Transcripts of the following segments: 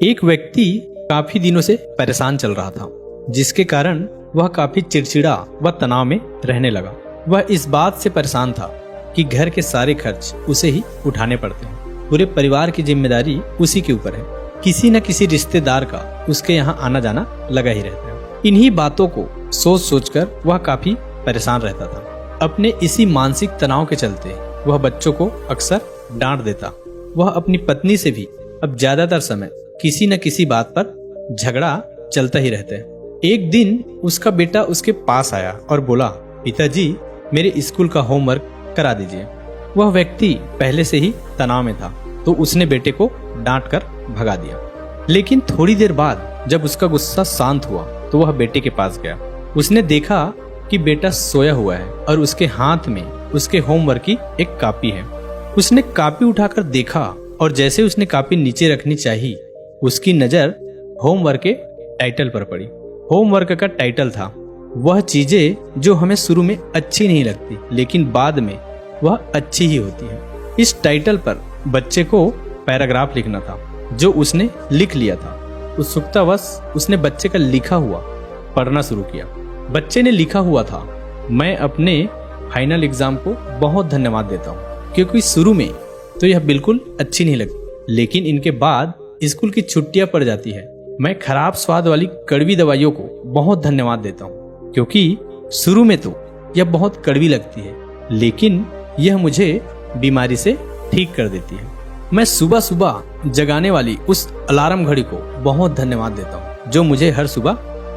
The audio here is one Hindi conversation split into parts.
एक व्यक्ति काफी दिनों से परेशान चल रहा था, जिसके कारण वह काफी चिड़चिड़ा व तनाव में रहने लगा। वह इस बात से परेशान था कि घर के सारे खर्च उसे ही उठाने पड़ते हैं। पूरे परिवार की जिम्मेदारी उसी के ऊपर है। किसी न किसी रिश्तेदार का उसके यहाँ आना जाना लगा ही रहता है। इन्हीं बातों को सोच सोचकर वह काफी परेशान रहता था। अपने इसी मानसिक तनाव के चलते वह बच्चों को अक्सर डांट देता। वह अपनी पत्नी से भी अब ज्यादातर समय किसी न किसी बात पर झगड़ा चलता ही रहता है। एक दिन उसका बेटा उसके पास आया और बोला, पिताजी मेरे स्कूल का होमवर्क करा दीजिए। वह व्यक्ति पहले से ही तनाव में था, तो उसने बेटे को डांट कर भगा दिया। लेकिन थोड़ी देर बाद जब उसका गुस्सा शांत हुआ तो वह बेटे के पास गया। उसने देखा कि बेटा सोया हुआ है और उसके हाथ में उसके होमवर्क की एक कॉपी है। उसने कॉपी उठाकर देखा और जैसे उसने कॉपी नीचे रखनी चाहिए, उसकी नजर होमवर्क के टाइटल पर पड़ी। होमवर्क का टाइटल था वह चीजें जो हमें शुरू में अच्छी नहीं लगती, लेकिन बाद में वह अच्छी ही होती है। इस टाइटल पर बच्चे को पैराग्राफ लिखना था, जो उसने लिख लिया था। उत्सुकतावश उसने बच्चे का लिखा हुआ पढ़ना शुरू किया। बच्चे ने लिखा हुआ था, मैं अपने फाइनल एग्जाम को बहुत धन्यवाद देता हूँ, क्योंकि शुरू में तो यह बिल्कुल अच्छी नहीं लगती, लेकिन इनके बाद स्कूल की छुट्टियां पड़ जाती है। मैं खराब स्वाद वाली कड़वी दवाइयों को बहुत धन्यवाद देता हूँ, क्योंकि शुरू में तो यह बहुत कड़वी लगती है, लेकिन यह मुझे बीमारी से ठीक कर देती है। मैं सुबह सुबह जगाने वाली उस अलार्म घड़ी को बहुत धन्यवाद देता हूँ, जो मुझे हर सुबह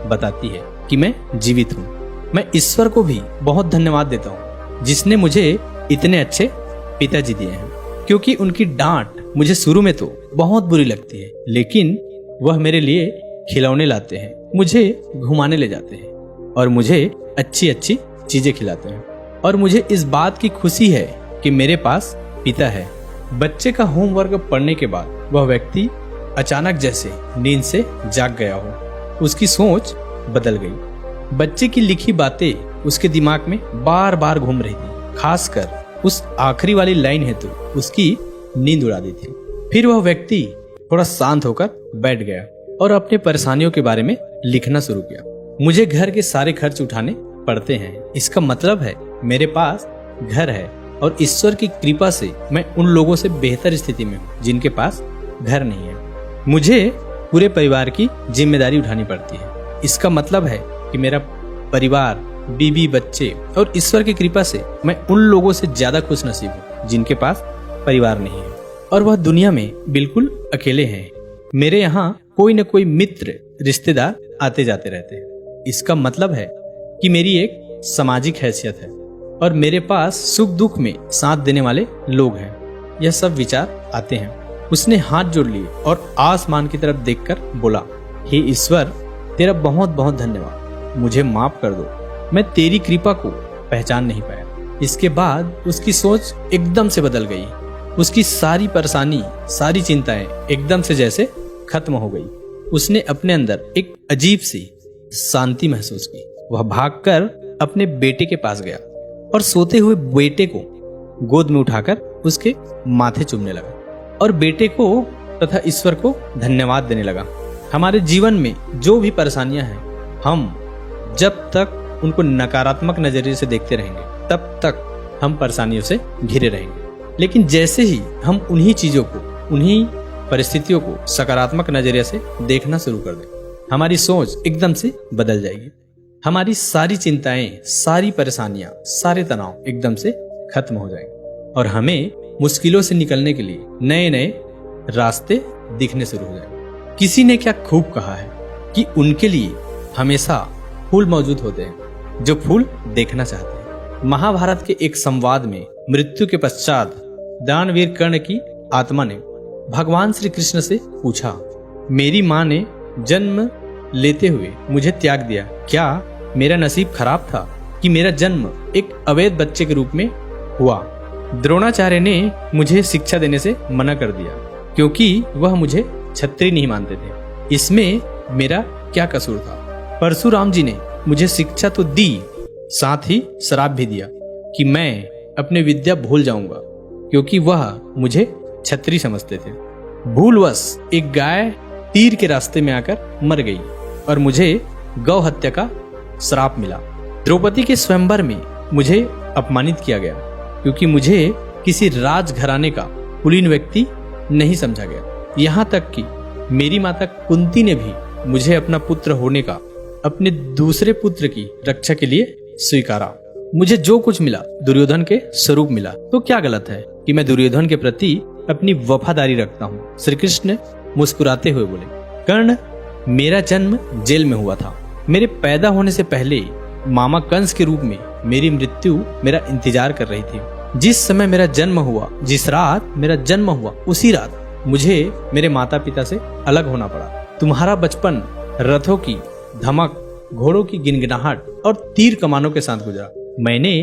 बताती है कि मैं जीवित हूँ। मैं ईश्वर को भी बहुत धन्यवाद देता हूँ, जिसने मुझे इतने अच्छे पिताजी दिए हैं, क्योंकि उनकी डांट मुझे शुरू में तो बहुत बुरी लगती है, लेकिन वह मेरे लिए खिलौने लाते हैं, मुझे घुमाने ले जाते हैं और मुझे अच्छी अच्छी चीजें खिलाते हैं। और मुझे इस बात की खुशी है कि मेरे पास पिता है। बच्चे का होमवर्क पढ़ने के बाद वह व्यक्ति अचानक जैसे नींद से जाग गया हो। उसकी सोच बदल गई। बच्चे की लिखी बातें उसके दिमाग में बार बार घूम रही थी, खासकर उस आखिरी वाली लाइन है तो उसकी नींद उड़ा दी थी। फिर वह व्यक्ति थोड़ा शांत होकर बैठ गया और अपने परेशानियों के बारे में लिखना शुरू किया। मुझे घर के सारे खर्च उठाने पड़ते हैं, इसका मतलब है मेरे पास घर है और ईश्वर की कृपा से मैं उन लोगों से बेहतर स्थिति में हूँ जिनके पास घर नहीं है। मुझे पूरे परिवार की जिम्मेदारी उठानी पड़ती है, इसका मतलब है कि मेरा परिवार, बीवी, बच्चे और ईश्वर की कृपा से मैं उन लोगों से ज्यादा खुश नसीब हूँ जिनके पास परिवार नहीं है और वह दुनिया में बिल्कुल अकेले हैं। मेरे यहाँ कोई न कोई मित्र, रिश्तेदार आते जाते रहते हैं। इसका मतलब है कि मेरी एक सामाजिक हैसियत है और मेरे पास सुख दुख में साथ देने वाले लोग हैं। यह सब विचार आते हैं। उसने हाथ जोड़ लिए और आसमान की तरफ देखकर बोला, हे ईश्वर, तेरा बहुत बहुत धन्यवाद। मुझे माफ कर दो, मैं तेरी कृपा को पहचान नहीं पाया। इसके बाद उसकी सोच एकदम से बदल गई। उसकी सारी परेशानी, सारी चिंताएं एकदम से जैसे खत्म हो गई। उसने अपने अंदर एक अजीब सी शांति महसूस की। वह भागकर अपने बेटे के पास गया और सोते हुए बेटे को गोद में उठाकर उसके माथे चूमने लगा और बेटे को तथा ईश्वर को धन्यवाद देने लगा। हमारे जीवन में जो भी परेशानियां हैं, हम जब तक उनको नकारात्मक नजरिए से देखते रहेंगे, तब तक हम परेशानियों से घिरे रहेंगे। लेकिन जैसे ही हम उन्हीं चीजों को, उन्हीं परिस्थितियों को सकारात्मक नजरिए से देखना शुरू कर दें, हमारी सोच एकदम से बदल जाएगी। हमारी सारी चिंताएं, सारी परेशानियां, सारे तनाव एकदम से खत्म हो जाएंगे और हमें मुश्किलों से निकलने के लिए नए नए रास्ते दिखने शुरू हो जाएंगे। किसी ने क्या खूब कहा है कि उनके लिए हमेशा फूल मौजूद होते हैं जो फूल देखना चाहते हैं। महाभारत के एक संवाद में मृत्यु के पश्चात दानवीर कर्ण की आत्मा ने भगवान श्री कृष्ण से पूछा, मेरी माँ ने जन्म लेते हुए मुझे त्याग दिया, क्या मेरा नसीब खराब था कि मेरा जन्म एक अवैध बच्चे के रूप में हुआ? द्रोणाचार्य ने मुझे शिक्षा देने से मना कर दिया, क्योंकि वह मुझे क्षत्रिय नहीं मानते थे। इसमें मेरा क्या कसूर था? परशुराम जी ने मुझे शिक्षा तो दी, साथ ही श्राप भी दिया कि मैं अपने विद्या भूल जाऊंगा, क्योंकि वह मुझे क्षत्रिय समझते थे। भूलवश एक गाय तीर के रास्ते में आकर मर गई और मुझे गौ हत्या का श्राप मिला। द्रौपदी के स्वयंवर में मुझे अपमानित किया गया क्योंकि मुझे किसी राजघराने का कुलीन व्यक्ति नहीं समझा गया। यहाँ तक कि मेरी माता कुंती ने भी मुझे अपना पुत्र होने का अपने दूसरे पुत्र की रक्षा के लिए स्वीकारा। मुझे जो कुछ मिला दुर्योधन के स्वरूप मिला, तो क्या गलत है कि मैं दुर्योधन के प्रति अपनी वफादारी रखता हूँ। श्री कृष्ण मुस्कुराते हुए बोले, कर्ण, मेरा जन्म जेल में हुआ था। मेरे पैदा होने से पहले मामा कंस के रूप में मेरी मृत्यु मेरा इंतजार कर रही थी। जिस समय मेरा जन्म हुआ, जिस रात मेरा जन्म हुआ, उसी रात मुझे मेरे माता पिता से अलग होना पड़ा। तुम्हारा बचपन रथों की धमक, घोड़ों की गिनगिनाहट और तीर कमानों के साथ गुजरा। मैंने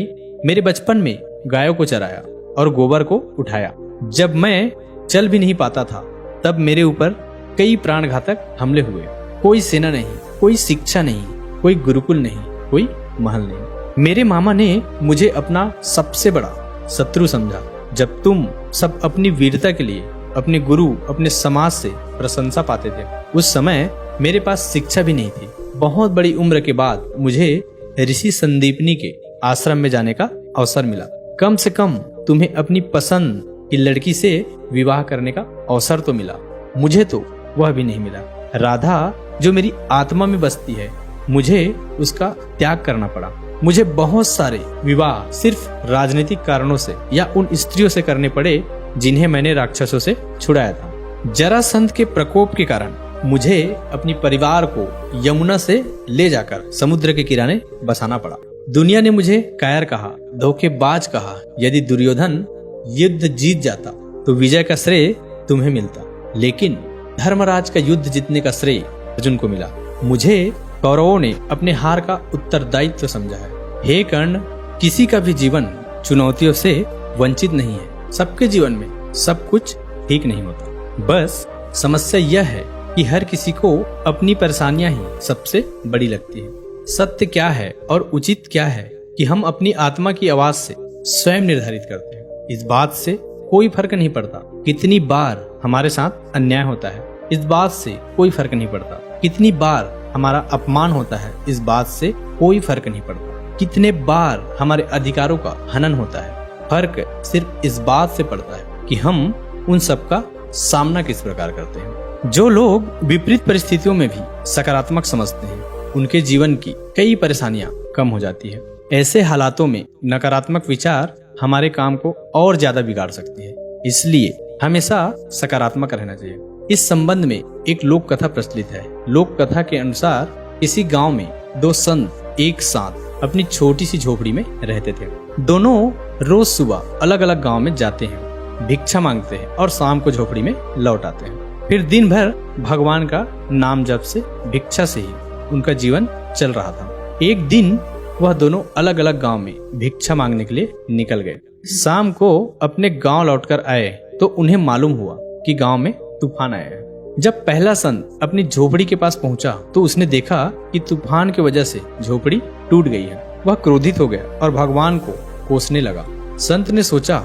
मेरे बचपन में गायों को चराया और गोबर को उठाया। जब मैं चल भी नहीं पाता था तब मेरे ऊपर कई प्राणघातक हमले हुए। कोई सेना नहीं, कोई शिक्षा नहीं, कोई गुरुकुल नहीं, कोई महल नहीं। मेरे मामा ने मुझे अपना सबसे बड़ा शत्रु समझा। जब तुम सब अपनी वीरता के लिए अपने गुरु, अपने समाज से प्रशंसा पाते थे, उस समय मेरे पास शिक्षा भी नहीं थी। बहुत बड़ी उम्र के बाद मुझे ऋषि संदीपनी के आश्रम में जाने का अवसर मिला। कम से कम तुम्हें अपनी पसंद की लड़की से विवाह करने का अवसर तो मिला। मुझे तो वह भी नहीं मिला। राधा जो मेरी आत्मा में बसती है, मुझे उसका त्याग करना पड़ा। मुझे बहुत सारे विवाह सिर्फ राजनीतिक कारणों से या उन स्त्रियों से करने पड़े जिन्हें मैंने राक्षसों से छुड़ाया था। जरासंध के प्रकोप के कारण मुझे अपनी परिवार को यमुना से ले जाकर समुद्र के किनारे बसाना पड़ा। दुनिया ने मुझे कायर कहा, धोखेबाज कहा। यदि दुर्योधन युद्ध जीत जाता तो विजय का श्रेय तुम्हें मिलता, लेकिन धर्मराज का युद्ध जीतने का श्रेय अर्जुन को मिला। मुझे कौरवों ने अपने हार का उत्तरदायित्व समझा है। हे कर्ण, किसी का भी जीवन चुनौतियों से वंचित नहीं है। सबके जीवन में सब कुछ ठीक नहीं होता। बस समस्या यह है कि हर किसी को अपनी परेशानियां ही सबसे बड़ी लगती है। सत्य क्या है और उचित क्या है कि हम अपनी आत्मा की आवाज से स्वयं निर्धारित करते हैं। इस बात से कोई फर्क नहीं पड़ता कितनी बार हमारे साथ अन्याय होता है। इस बात से कोई फर्क नहीं पड़ता कितनी बार हमारा अपमान होता है। इस बात से कोई फर्क नहीं पड़ता कितने बार हमारे अधिकारों का हनन होता है। फर्क सिर्फ इस बात से पड़ता है कि हम उन सब का सामना किस प्रकार करते हैं। जो लोग विपरीत परिस्थितियों में भी सकारात्मक समझते हैं, उनके जीवन की कई परेशानियां कम हो जाती है। ऐसे हालातों में नकारात्मक विचार हमारे काम को और ज्यादा बिगाड़ सकते हैं। इसलिए हमेशा सकारात्मक रहना चाहिए। इस संबंध में एक लोक कथा प्रचलित है। लोक कथा के अनुसार किसी गांव में दो संत एक साथ अपनी छोटी सी झोपड़ी में रहते थे। दोनों रोज सुबह अलग अलग गांव में जाते हैं, भिक्षा मांगते हैं और शाम को झोपड़ी में लौट आते हैं। फिर दिन भर भगवान का नाम जप से, भिक्षा से ही उनका जीवन चल रहा था। एक दिन वह दोनों अलग अलग गांव में भिक्षा मांगने के लिए निकल गए। शाम को अपने गांव लौटकर आए तो उन्हें मालूम हुआ कि गांव में तूफान आया है। जब पहला संत अपनी झोपड़ी के पास पहुंचा तो उसने देखा कि तूफान की वजह से झोपड़ी टूट गई है। वह क्रोधित हो गया और भगवान को कोसने लगा। संत ने सोचा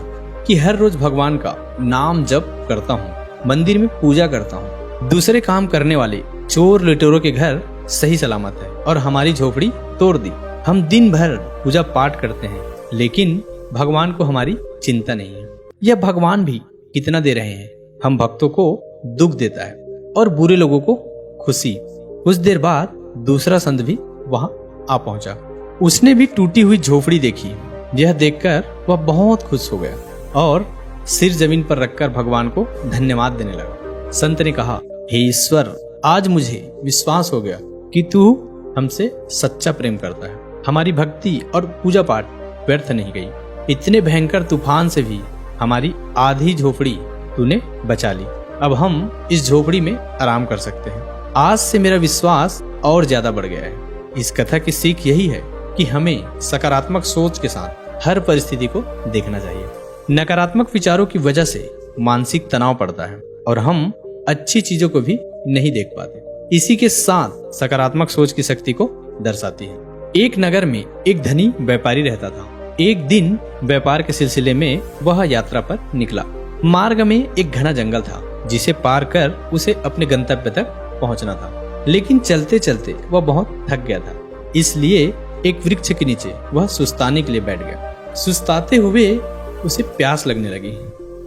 कि हर रोज भगवान का नाम जप करता हूँ, मंदिर में पूजा करता हूँ, दूसरे काम करने वाले चोर लुटेरों के घर सही सलामत है और हमारी झोपड़ी तोड़ दी। हम दिन भर पूजा पाठ करते हैं लेकिन भगवान को हमारी चिंता नहीं है। यह भगवान भी कितना दे रहे हैं। हम भक्तों को दुख देता है और बुरे लोगों को खुशी। कुछ देर बाद दूसरा संत भी वहां आ पहुंचा। उसने भी टूटी हुई झोपड़ी देखी। यह देखकर वह बहुत खुश हो गया और सिर जमीन पर रखकर भगवान को धन्यवाद देने लगा। संत ने कहा, हे ईश्वर, आज मुझे विश्वास हो गया कि तू हमसे सच्चा प्रेम करता है। हमारी भक्ति और पूजा पाठ व्यर्थ नहीं गई। इतने भयंकर तूफान से भी हमारी आधी झोपड़ी तूने बचा ली। अब हम इस झोपड़ी में आराम कर सकते हैं। आज से मेरा विश्वास और ज्यादा बढ़ गया है। इस कथा की सीख यही है कि हमें सकारात्मक सोच के साथ हर परिस्थिति को देखना चाहिए। नकारात्मक विचारों की वजह से मानसिक तनाव पड़ता है और हम अच्छी चीजों को भी नहीं देख पाते। इसी के साथ सकारात्मक सोच की शक्ति को दर्शाती है। एक नगर में एक धनी व्यापारी रहता था। एक दिन व्यापार के सिलसिले में वह यात्रा पर निकला। मार्ग में एक घना जंगल था। जिसे पार कर उसे अपने गंतव्य तक पहुंचना था। लेकिन चलते चलते वह बहुत थक गया था, इसलिए एक वृक्ष के नीचे वह सुस्ताने के लिए बैठ गया। सुस्ताते हुए उसे प्यास लगने लगी,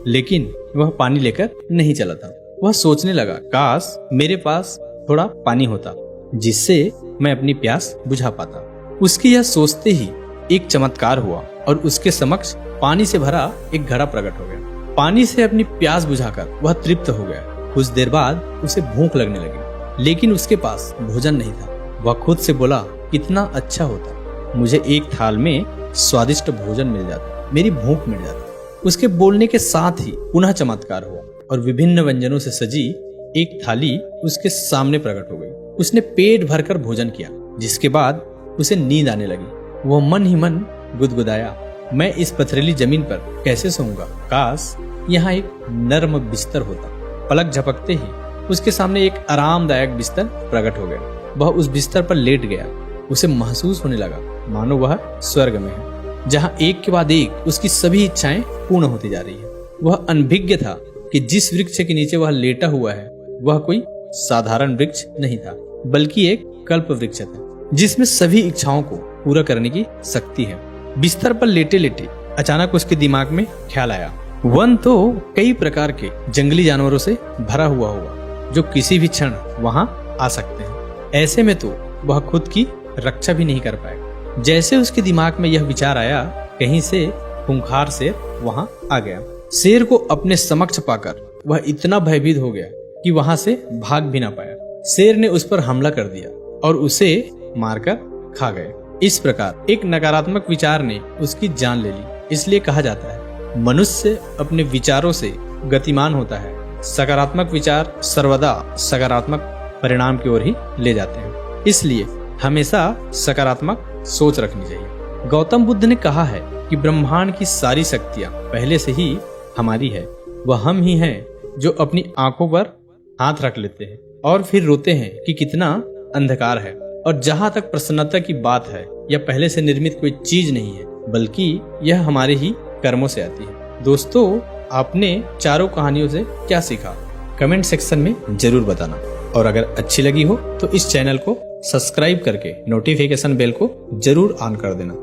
लेकिन वह पानी लेकर नहीं चला था। वह सोचने लगा, काश मेरे पास थोड़ा पानी होता जिससे मैं अपनी प्यास बुझा पाता। उसकी यह सोचते ही एक चमत्कार हुआ और उसके समक्ष पानी से भरा एक घड़ा प्रकट हो गया। पानी से अपनी प्यास बुझाकर वह तृप्त हो गया। कुछ देर बाद उसे भूख लगने लगी, लेकिन उसके पास भोजन नहीं था। वह खुद से बोला, कितना अच्छा होता मुझे एक थाल में स्वादिष्ट भोजन मिल जाता, मेरी भूख मिट जाती। उसके बोलने के साथ ही पुनः चमत्कार हुआ और विभिन्न व्यंजनों से सजी एक थाली उसके सामने प्रकट हो गई। उसने पेट भरकर भोजन किया, जिसके बाद उसे नींद आने लगी। वह मन ही मन गुदगुदाया, मैं इस पथरीली जमीन पर कैसे सोऊंगा, काश यहाँ एक नर्म बिस्तर होता। पलक झपकते ही उसके सामने एक आरामदायक बिस्तर प्रकट हो गया। वह उस बिस्तर पर लेट गया। उसे महसूस होने लगा मानो वह स्वर्ग में है, जहाँ एक के बाद एक उसकी सभी इच्छाएं पूर्ण होती जा रही है। वह अनभिज्ञ था कि जिस वृक्ष के नीचे वह लेटा हुआ है वह कोई साधारण वृक्ष नहीं था, बल्कि एक कल्प वृक्ष था, जिसमें सभी इच्छाओं को पूरा करने की शक्ति है। बिस्तर पर लेटे लेटे अचानक उसके दिमाग में ख्याल आया, वन तो कई प्रकार के जंगली जानवरों से भरा हुआ होगा जो किसी भी क्षण वहां आ सकते हैं। ऐसे में तो वह खुद की रक्षा भी नहीं कर पाएगा। जैसे उसके दिमाग में यह विचार आया, कहीं से खूंखार शेर वहां आ गया। शेर को अपने समक्ष पाकर वह इतना भयभीत हो गया कि वहां से भाग भी ना पाया। शेर ने उस पर हमला कर दिया और उसे मारकर खा गए। इस प्रकार एक नकारात्मक विचार ने उसकी जान ले ली। इसलिए कहा जाता है, मनुष्य अपने विचारों से गतिमान होता है। सकारात्मक विचार सर्वदा सकारात्मक परिणाम की ओर ही ले जाते हैं। इसलिए हमेशा सकारात्मक सोच रखनी चाहिए। गौतम बुद्ध ने कहा है कि ब्रह्मांड की सारी शक्तियां पहले से ही हमारी है। वह हम ही हैं जो अपनी आंखों पर हाथ रख लेते हैं और फिर रोते हैं कि कितना अंधकार है। और जहां तक प्रसन्नता की बात है, यह पहले से निर्मित कोई चीज नहीं है, बल्कि यह हमारे ही कर्मों से आती है। दोस्तों, आपने चारों कहानियों से क्या सीखा? कमेंट सेक्शन में जरूर बताना। और अगर अच्छी लगी हो तो इस चैनल को सब्सक्राइब करके नोटिफिकेशन बेल को जरूर ऑन कर देना,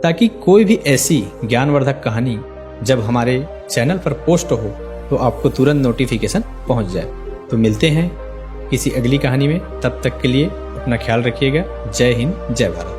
ताकि कोई भी ऐसी ज्ञानवर्धक कहानी जब हमारे चैनल पर पोस्ट हो तो आपको तुरंत नोटिफिकेशन पहुंच जाए। तो मिलते हैं किसी अगली कहानी में। तब तक के लिए अपना ख्याल रखिएगा। जय हिंद, जय भारत।